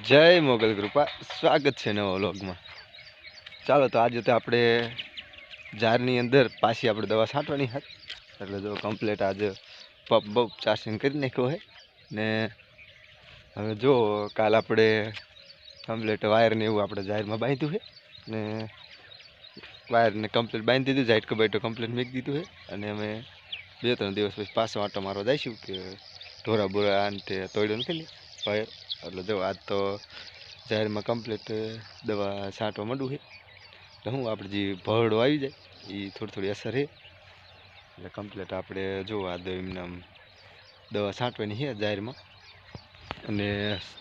જય મોગલ કૃપા સ્વાગત છે નવા વ્લોગમાં। ચાલો તો આજે તો આપણે જારની અંદર પાછી આપણે દવા છાંટવાની હતી, એટલે જો કમ્પ્લીટ આજે પપ બપ ચાર્જિંગ કરી નાખ્યો છે ને હવે જો કાલ આપણે કમ્પ્લીટ વાયરને એવું આપણે જાહેરમાં બાંધ્યું છે ને વાયરને કમ્પ્લીટ બાંધી દીધું, જાઈટ કબાઈટો કમ્પ્લીટ મૂકી દીધું છે અને અમે 2-3 દિવસ પછી પાછો આંટો મારવા જઈશું કે ઢોરા બોરા અંતે તોડ્યો નથી ને વાયર, એટલે જો આજ તો જાહેરમાં કમ્પ્લીટ દવા છાંટવા માંડું છે એટલે હું આપણે જે ભરડો આવી જાય એ થોડી અસર છે, એટલે કમ્પ્લીટ આપણે જો આ એમને દવા છાંટવાની છે જાહેરમાં। અને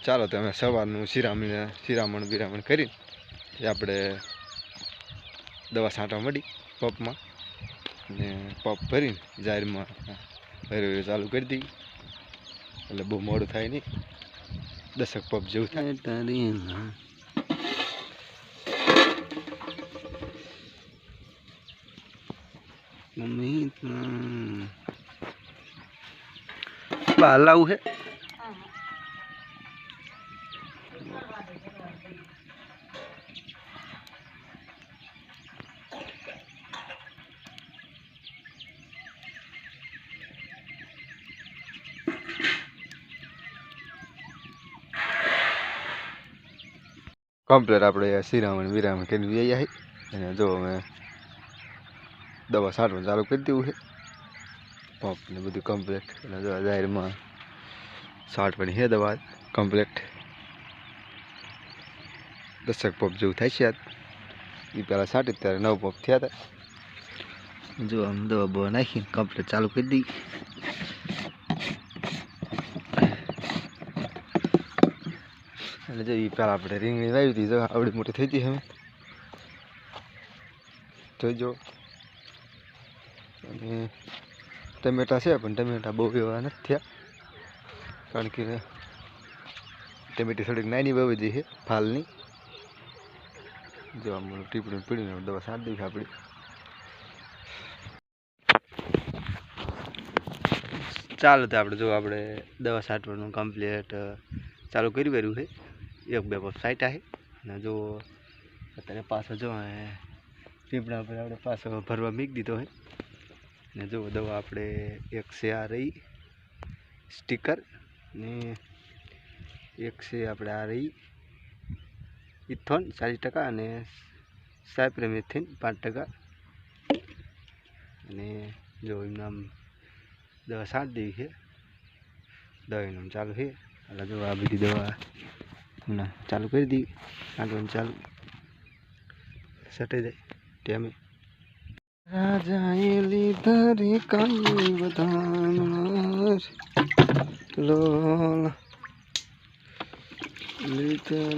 ચાલો તો અમે સવારનું શિરામણ બિરામણ કરીને આપણે દવા છાંટવા માંડી પપમાં, ને પપ ભરીને જાહેરમાં ભરી ચાલુ કરી દઈએ એટલે બહુ મોડું થાય નહીં, 10 પપ જેવું થાય। મમ્મી હલાવું છે કમ્પ્લીટ આપણે શિરામણ વિરામણ કરીને વ્યાયા છે અને જો અમે દવા છાંટવાનું ચાલુ કરી દેવું છે પંપ ને બધું કમ્પ્લીટ, અને જો જાહેરમાં છાંટવાની છે દવા કમ્પ્લીટ 10 પંપ જેવું થાય છે આજ, એ પહેલાં છાંટી ત્યારે 9 પંપ થયા હતા। જો આમ દવા બવા નાખીને કમ્પ્લીટ ચાલુ કરી દઈએ, એટલે જો એ પહેલાં આપણે રીંગણી વાવી હતી, જો આવડી મોટી થઈ હતી હવે જોઈજો। અને ટમેટા છે પણ ટમેટા બહુ એવા નથી થયા, કારણ કે ટમેટી થોડીક નાની વાવી છે ફાલની, જો આમ ટીપડીને પીડીને દવા છાંટી દઈએ આપણી। ચાલો તો આપણે જો આપણે દવા છાંટવાનું કમ્પ્લીટ ચાલુ કર્યું છે, 1-2 પપ છાંટ્યા છે અને જો અત્યારે પાછો જો પીપળા પર આપણે પાછો ભરવા મૂકી દીધો છે ને જો દવા આપણે એક છે આ રહી સ્ટીકર ને એક છે આપણે આ રહી ઇથોન 40% અને સાયપ્રેમેથિન 5%, અને જો એમના દવા છાંટી દેવી છે, દવાનું ચાલુ છે એટલે જો આ બધી દવા ચાલુ કરી દઈએ છાંટવાનું ચાલુ સટાઈ જાય ટાઈમે। રાજાએ લીધા રે કાંઈ વધાર લોલ લીધા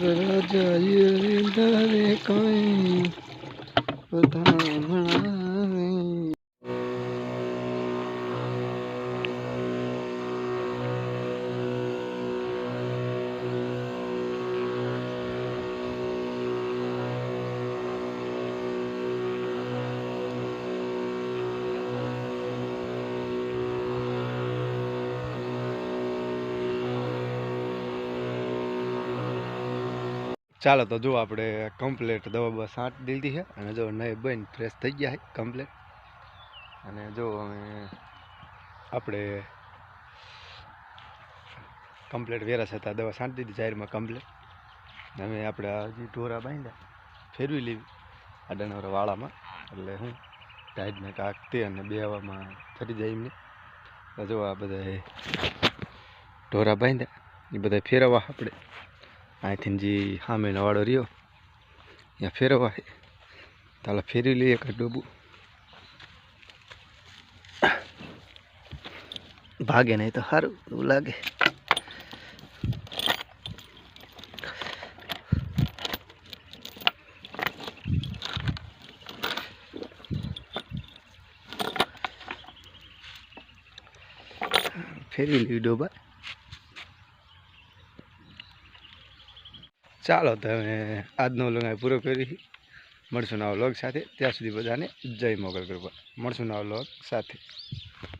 રાજાએ લીધા રે કાંઈ વધામણા રે। ચાલો તો જો આપણે કમ્પ્લીટ દવા બસ છાંટી દીધી છે અને જો નહીં બન ફ્રેશ થઈ ગયા છે કમ્પ્લીટ, અને જો અમે આપણે કમ્પ્લીટ વેરસ હતા દવા છાંટી દીધી જાહેરમાં કમ્પ્લીટ, અમે આપણે હજી ઢોરા બાંધ્યા ફેરવી લેવી આડાનવરા વાળામાં, એટલે હું ટાઈટને કાંક તે અને બે હવામાં ફરી જાય એમને, જો આ બધા ઢોરા બાંધ્યા એ બધા ફેરવવા આપણે અહીંથી જે સામેનો વાળો રહ્યો ત્યાં ફેરવવા છે, ચાલો ફેરવી લઈએ એક ડોબું, ભાગે નહીં તો સારું એવું લાગે। ફેરવી લેવી ડોબા। ચાલો તમે આજનો વ્લોગ પૂરો કરી મળશું નવા વ્લોગ સાથે. ત્યાં સુધી બધાને જય મોગલ કૃપા. મળશું નવા વ્લોગ સાથે.